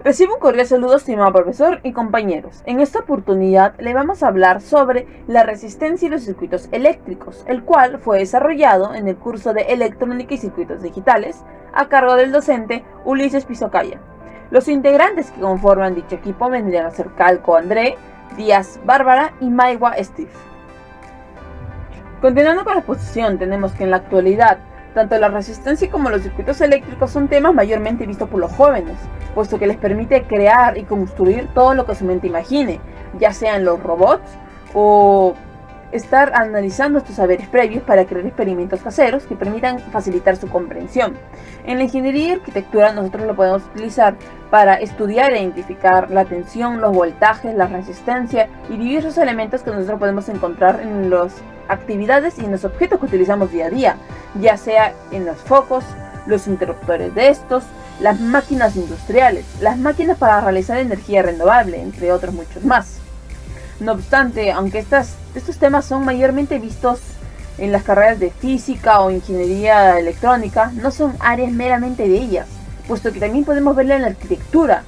Recibo un cordial saludo, estimado profesor y compañeros. En esta oportunidad le vamos a hablar sobre la resistencia y los circuitos eléctricos, el cual fue desarrollado en el curso de Electrónica y Circuitos Digitales, a cargo del docente Ulises Pisocaya. Los integrantes que conforman dicho equipo vendrían a ser Calco André, Díaz Bárbara y Maiwa Steve. Continuando con la exposición, tenemos que en la actualidad, tanto la resistencia como los circuitos eléctricos son temas mayormente vistos por los jóvenes, puesto que les permite crear y construir todo lo que su mente imagine, ya sean los robots o estar analizando estos saberes previos para crear experimentos caseros que permitan facilitar su comprensión. En la ingeniería y arquitectura nosotros lo podemos utilizar para estudiar e identificar la tensión, los voltajes, la resistencia y diversos elementos que nosotros podemos encontrar en las actividades y en los objetos que utilizamos día a día, ya sea en los focos, los interruptores de estos, las máquinas industriales, las máquinas para realizar energía renovable, entre otros muchos más. No obstante, aunque estos temas son mayormente vistos en las carreras de física o ingeniería electrónica, no son áreas meramente de ellas, puesto que también podemos verla en la arquitectura,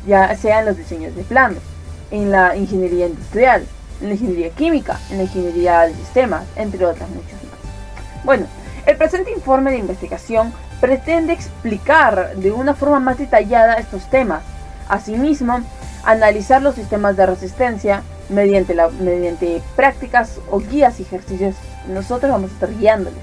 ya sea en los diseños de planos, en la ingeniería industrial, en la ingeniería química, en la ingeniería de sistemas, entre otras muchas más. Bueno, el presente informe de investigación pretende explicar de una forma más detallada estos temas. Asimismo, analizar los sistemas de resistencia mediante prácticas o guías y ejercicios. Nosotros vamos a estar guiándoles.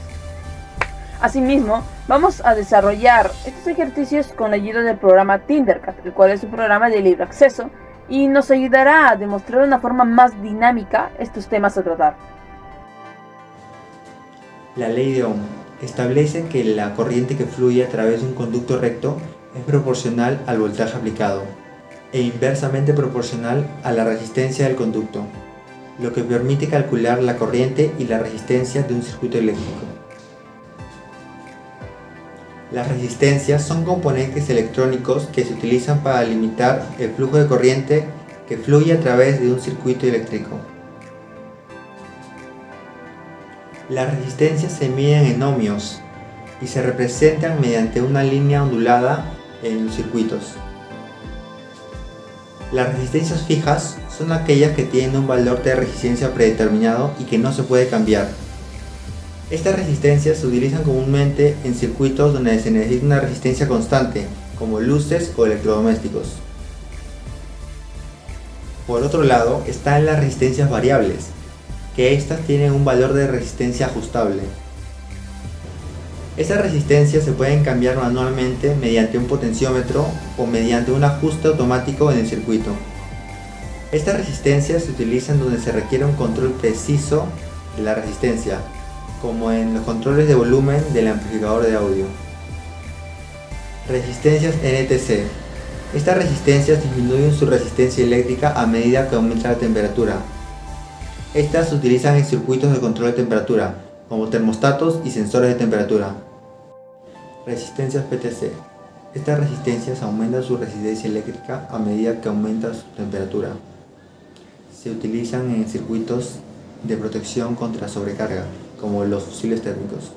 Asimismo, vamos a desarrollar estos ejercicios con la ayuda del programa Tindercad, el cual es un programa de libre acceso y nos ayudará a demostrar de una forma más dinámica estos temas a tratar. La ley de Ohm establece que la corriente que fluye a través de un conducto recto es proporcional al voltaje aplicado e inversamente proporcional a la resistencia del conducto, lo que permite calcular la corriente y la resistencia de un circuito eléctrico. Las resistencias son componentes electrónicos que se utilizan para limitar el flujo de corriente que fluye a través de un circuito eléctrico. Las resistencias se miden en ohmios y se representan mediante una línea ondulada en los circuitos. Las resistencias fijas son aquellas que tienen un valor de resistencia predeterminado y que no se puede cambiar. Estas resistencias se utilizan comúnmente en circuitos donde se necesita una resistencia constante, como luces o electrodomésticos. Por otro lado, están las resistencias variables, que estas tienen un valor de resistencia ajustable. Estas resistencias se pueden cambiar manualmente mediante un potenciómetro o mediante un ajuste automático en el circuito. Estas resistencias se utilizan donde se requiere un control preciso de la resistencia, como en los controles de volumen del amplificador de audio. Resistencias NTC. Estas resistencias disminuyen su resistencia eléctrica a medida que aumenta la temperatura. Estas se utilizan en circuitos de control de temperatura, como termostatos y sensores de temperatura. Resistencias PTC. Estas resistencias aumentan su resistencia eléctrica a medida que aumenta su temperatura. Se utilizan en circuitos de protección contra sobrecarga, como los fusibles térmicos.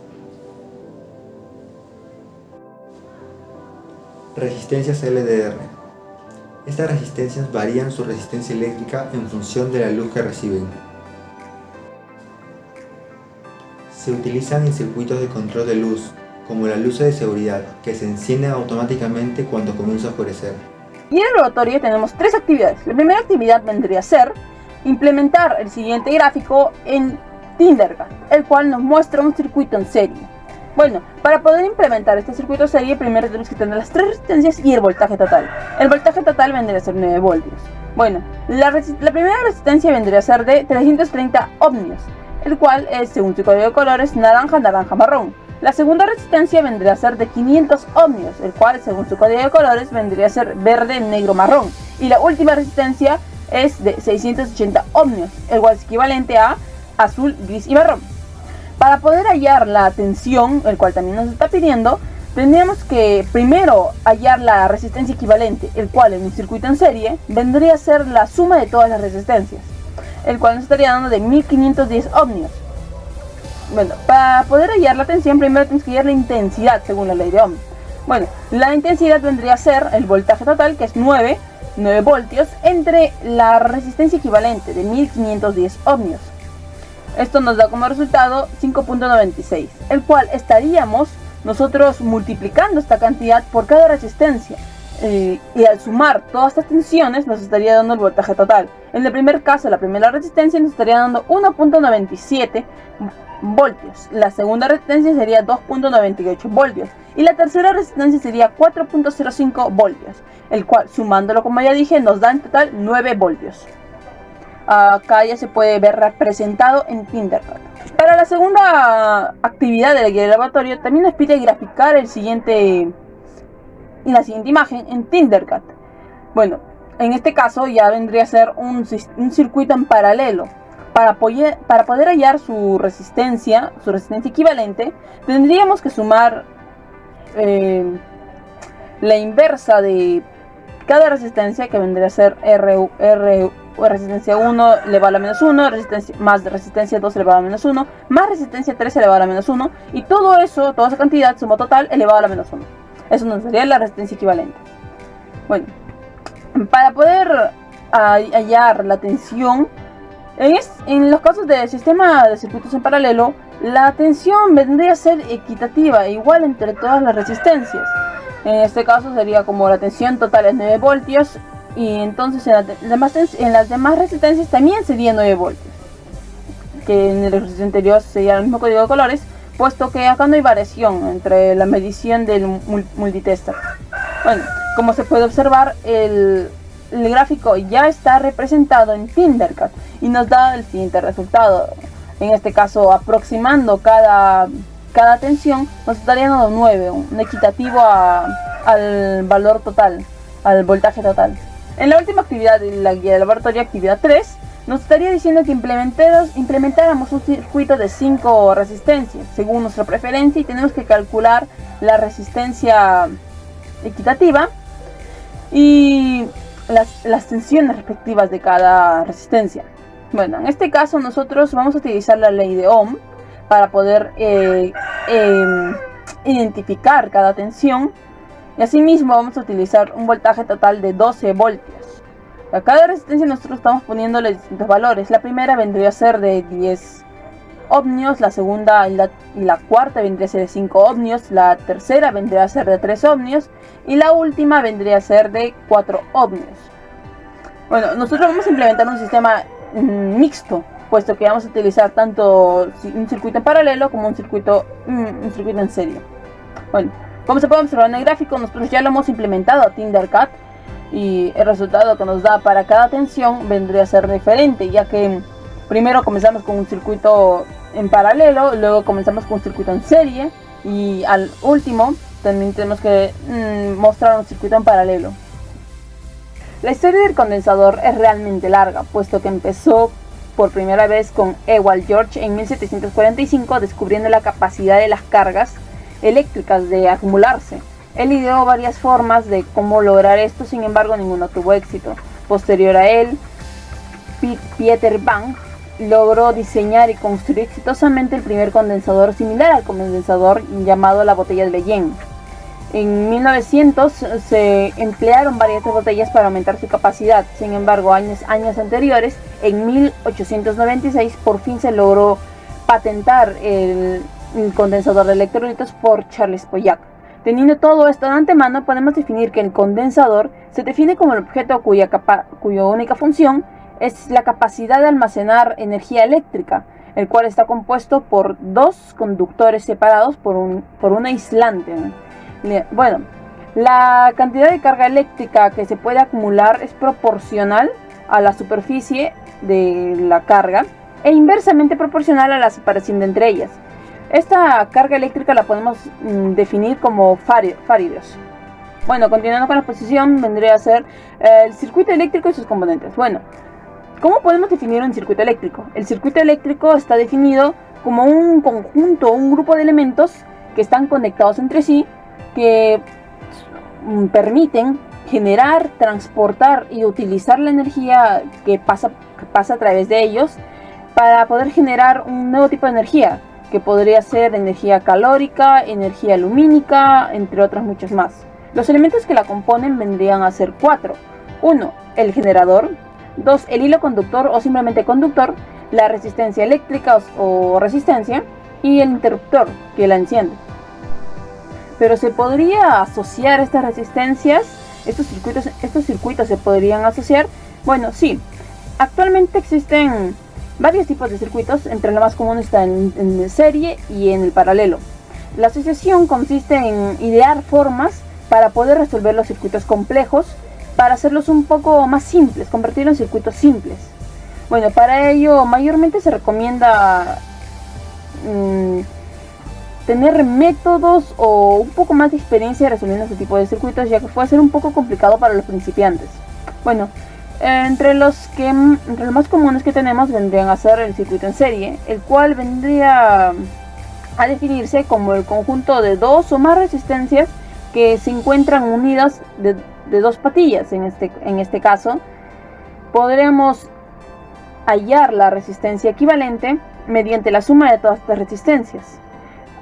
Resistencias LDR. Estas resistencias varían su resistencia eléctrica en función de la luz que reciben. Se utilizan en circuitos de control de luz, como las luces de seguridad, que se encienden automáticamente cuando comienza a oscurecer. Y en el laboratorio tenemos tres actividades. La primera actividad vendría a ser implementar el siguiente gráfico en Tindercad, el cual nos muestra un circuito en serie. Bueno, para poder implementar este circuito en serie, primero tenemos que tener las tres resistencias y el voltaje total. El voltaje total vendría a ser 9 voltios. Bueno, la primera resistencia vendría a ser de 330 ohmios, el cual es, según su código de colores, naranja, naranja, marrón. La segunda resistencia vendría a ser de 500 ohmios, el cual, según su código de colores, vendría a ser verde, negro, marrón. Y la última resistencia es de 680 ohmios, el cual es equivalente a azul, gris y marrón. Para poder hallar la tensión, el cual también nos está pidiendo, tendríamos que primero hallar la resistencia equivalente, el cual en un circuito en serie vendría a ser la suma de todas las resistencias, el cual nos estaría dando de 1510 ohmios. Bueno, para poder hallar la tensión, primero tenemos que hallar la intensidad según la ley de Ohm. Bueno, la intensidad vendría a ser el voltaje total, que es 9 voltios, entre la resistencia equivalente de 1510 ohmios. Esto nos da como resultado 5.96, el cual estaríamos nosotros multiplicando esta cantidad por cada resistencia. Y al sumar todas estas tensiones nos estaría dando el voltaje total. En el primer caso, la primera resistencia nos estaría dando 1.97 voltios. La segunda resistencia sería 2.98 voltios. Y la tercera resistencia sería 4.05 voltios. El cual, sumándolo como ya dije, nos da en total 9 voltios. Acá ya se puede ver representado en Tindercad. Para la segunda actividad de la guía de laboratorio, también nos pide graficar la siguiente imagen en Tindercad. Bueno, en este caso ya vendría a ser un circuito en paralelo. Para poder hallar su resistencia equivalente, tendríamos que sumar la inversa de cada resistencia, que vendría a ser resistencia 1 elevado a la menos 1, más resistencia 2 elevado a la menos 1, más resistencia 3 elevado a la menos 1, y todo eso, toda esa cantidad, suma total elevado a la menos 1. Eso nos daría la resistencia equivalente. Bueno, para poder hallar la tensión, en los casos de sistema de circuitos en paralelo, la tensión vendría a ser equitativa, igual entre todas las resistencias. En este caso sería como la tensión total es 9 voltios, y entonces en las demás resistencias también sería 9 voltios, que en el ejercicio anterior sería el mismo código de colores, puesto que acá no hay variación entre la medición del multitester. Bueno, como se puede observar, el gráfico ya está representado en Tindercad y nos da el siguiente resultado. En este caso, aproximando cada tensión, nos estaría dando 9, un equitativo al valor total, al voltaje total. En la última actividad de la guía de laboratorio, actividad 3, nos estaría diciendo que implementáramos un circuito de 5 resistencias según nuestra preferencia, y tenemos que calcular la resistencia equitativa y las tensiones respectivas de cada resistencia. Bueno, en este caso nosotros vamos a utilizar la ley de Ohm para poder identificar cada tensión, y asimismo vamos a utilizar un voltaje total de 12 voltios. A cada resistencia nosotros estamos poniéndole distintos valores. La primera vendría a ser de 10 ohmios, la segunda y la cuarta vendría a ser de 5 ohmios, la tercera vendría a ser de 3 ohmios y la última vendría a ser de 4 ohmios. Bueno, nosotros vamos a implementar un sistema mixto, puesto que vamos a utilizar tanto un circuito en paralelo como un circuito en serie. Bueno, como se puede observar en el gráfico, nosotros ya lo hemos implementado a Tindercad, y el resultado que nos da para cada tensión vendría a ser diferente, ya que primero comenzamos con un circuito en paralelo, luego comenzamos con un circuito en serie, y al último también tenemos que mostrar un circuito en paralelo. La historia del condensador es realmente larga, puesto que empezó por primera vez con Ewald George en 1745, descubriendo la capacidad de las cargas eléctricas de acumularse. Él ideó varias formas de cómo lograr esto, sin embargo ninguno tuvo éxito. Posterior a él, Pieter Bank logró diseñar y construir exitosamente el primer condensador similar al condensador llamado la botella de Leyen. En 1900 se emplearon varias botellas para aumentar su capacidad. Sin embargo, años anteriores, en 1896, por fin se logró patentar el condensador de electrolitos por Charles Polak. Teniendo todo esto de antemano, podemos definir que el condensador se define como el objeto cuya única función es la capacidad de almacenar energía eléctrica, el cual está compuesto por dos conductores separados por un aislante. Bueno, la cantidad de carga eléctrica que se puede acumular es proporcional a la superficie de la carga e inversamente proporcional a la separación de entre ellas. Esta carga eléctrica la podemos definir como farados. Bueno, continuando con la exposición, vendría a ser el circuito eléctrico y sus componentes. Bueno, ¿cómo podemos definir un circuito eléctrico? El circuito eléctrico está definido como un conjunto, un grupo de elementos que están conectados entre sí, que permiten generar, transportar y utilizar la energía que pasa a través de ellos para poder generar un nuevo tipo de energía, que podría ser energía calórica, energía lumínica, entre otras muchas más. Los elementos que la componen vendrían a ser 4. 1. El generador. 2. El hilo conductor o simplemente conductor, la resistencia eléctrica o resistencia, y el interruptor que la enciende. Pero ¿se podría asociar estas resistencias? ¿Estos circuitos se podrían asociar? Bueno, sí. Actualmente existen varios tipos de circuitos, entre los más comunes están en serie y en el paralelo. La asociación consiste en idear formas para poder resolver los circuitos complejos, para hacerlos un poco más simples, convertirlos en circuitos simples. Bueno, para ello mayormente se recomienda tener métodos o un poco más de experiencia resolviendo este tipo de circuitos, ya que puede ser un poco complicado para los principiantes. Bueno, entre los más comunes que tenemos vendrían a ser el circuito en serie, el cual vendría a definirse como el conjunto de dos o más resistencias que se encuentran unidas de dos patillas. En este caso podremos hallar la resistencia equivalente mediante la suma de todas estas resistencias.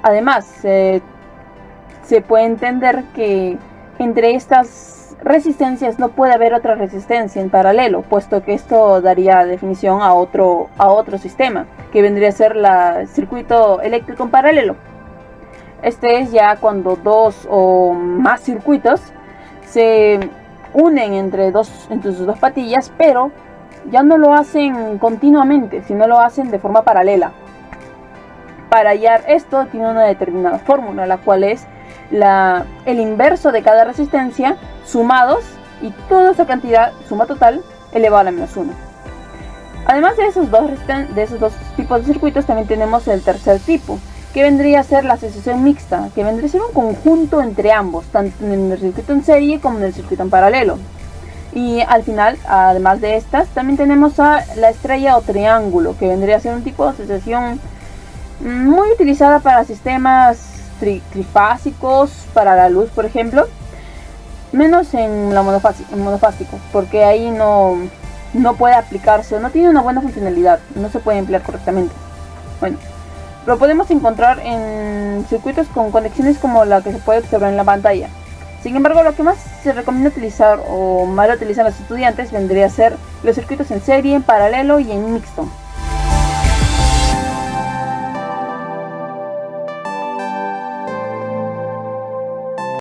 Además, se puede entender que entre estas resistencias no puede haber otra resistencia en paralelo, puesto que esto daría definición a otro sistema, que vendría a ser el circuito eléctrico en paralelo. Este es ya cuando dos o más circuitos se unen entre sus dos patillas, pero ya no lo hacen continuamente, sino lo hacen de forma paralela. Para hallar esto tiene una determinada fórmula, la cual es el inverso de cada resistencia sumados y toda esa cantidad, suma total, elevado a la menos 1. Además de esos dos tipos de circuitos, también tenemos el tercer tipo, que vendría a ser la asociación mixta, que vendría a ser un conjunto entre ambos, tanto en el circuito en serie como en el circuito en paralelo. Y al final, además de estas, también tenemos a la estrella o triángulo, que vendría a ser un tipo de asociación muy utilizada para sistemas trifásicos, para la luz, por ejemplo, menos en monofásico, porque ahí no puede aplicarse, no tiene una buena funcionalidad, no se puede emplear correctamente. Bueno, lo podemos encontrar en circuitos con conexiones como la que se puede observar en la pantalla. Sin embargo, lo que más se recomienda utilizar o más lo utilizan los estudiantes vendría a ser los circuitos en serie, en paralelo y en mixto.